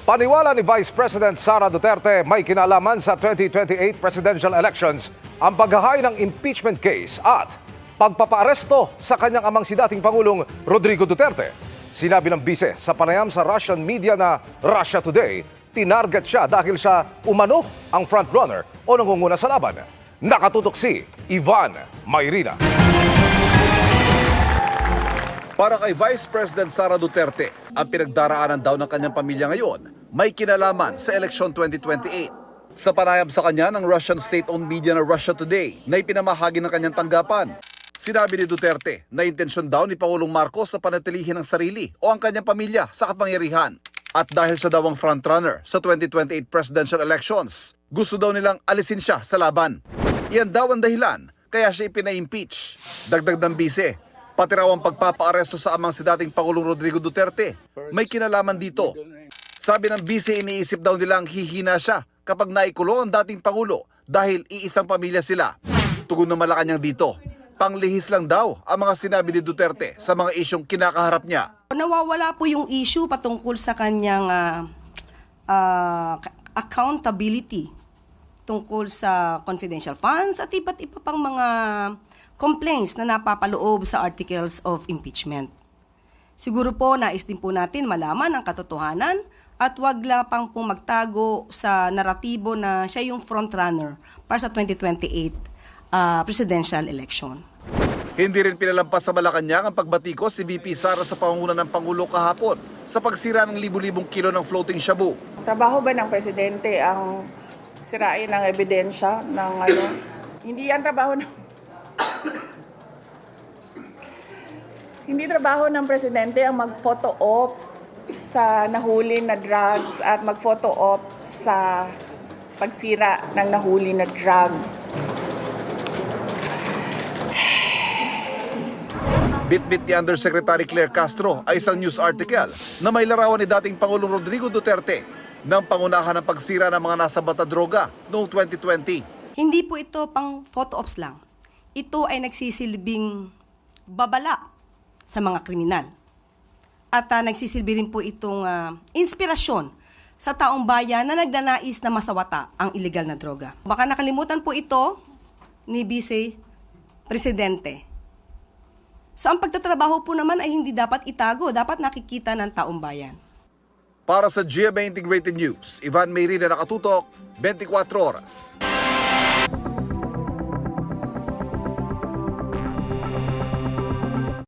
Paniwala ni Vice President Sara Duterte may kinalaman sa 2028 presidential elections ang paghahay ng impeachment case at pagpapaaresto sa kanyang amang si dating Pangulong Rodrigo Duterte. Sinabi ng bise sa panayam sa Russian media na Russia Today, tinarget siya dahil siya umano ang frontrunner o nangunguna sa laban. Nakatutok si Ivan Mayrina. Para kay Vice President Sara Duterte, ang pinagdaraanan daw ng kanyang pamilya ngayon may kinalaman sa eleksyon 2028. Sa panayam sa kanya ng Russian state-owned media na Russia Today na ipinamahagi ng kanyang tanggapan, sinabi ni Duterte na intensyon daw ni Pangulong Marcos sa panatilihin ang sarili o ang kanyang pamilya sa kapangyarihan. At dahil sa daw ang frontrunner sa 2028 presidential elections, gusto daw nilang alisin siya sa laban. Iyan daw ang dahilan kaya siya ipina-impeach. Dagdag ng bise, pati raw ang pagpapaaresto sa amang si dating Pangulong Rodrigo Duterte may kinalaman dito. Sabi ng bise, iniisip daw nilang hihina siya kapag naikulo ang dating Pangulo dahil iisang pamilya sila. Tugon ng Malacanang dito, panglihis lang daw ang mga sinabi ni Duterte sa mga isyong kinakaharap niya. Nawawala po yung issue patungkol sa kanyang accountability tungkol sa confidential funds at iba't iba pang mga complaints na napapaloob sa articles of impeachment. Siguro po nais din po natin malaman ang katotohanan at wag lang pang pong magtago sa naratibo na siya yung frontrunner para sa 2028 presidential election. Hindi rin pinalampas sa Malacanang ang pagbatikos si VP Sara sa pangunguna ng Pangulo kahapon sa pagsira ng libu-libong kilo ng floating shabu. Trabaho ba ng presidente ang sirain ng ebidensya ng ano? Hindi yan trabaho ng Hindi trabaho ng presidente ang mag-photo op sa nahuli na drugs at mag-photo op sa pagsira ng nahuli na drugs. Bit-bit ni Undersecretary Claire Castro ay isang news article na may larawan ni dating Pangulong Rodrigo Duterte ng pangunahan ng pagsira ng mga nasa bata droga noong 2020. Hindi po ito pang photo ops lang. Ito ay nagsisilbing babala sa mga kriminal. At nagsisilbi rin po itong inspirasyon sa taong bayan na nagnanais na masawata ang illegal na droga. Baka nakalimutan po ito ni Vice Presidente. So ang pagtatrabaho po naman ay hindi dapat itago, dapat nakikita ng taong bayan. Para sa GMA Integrated News, Ivan Mayrina, nakatutok, 24 oras.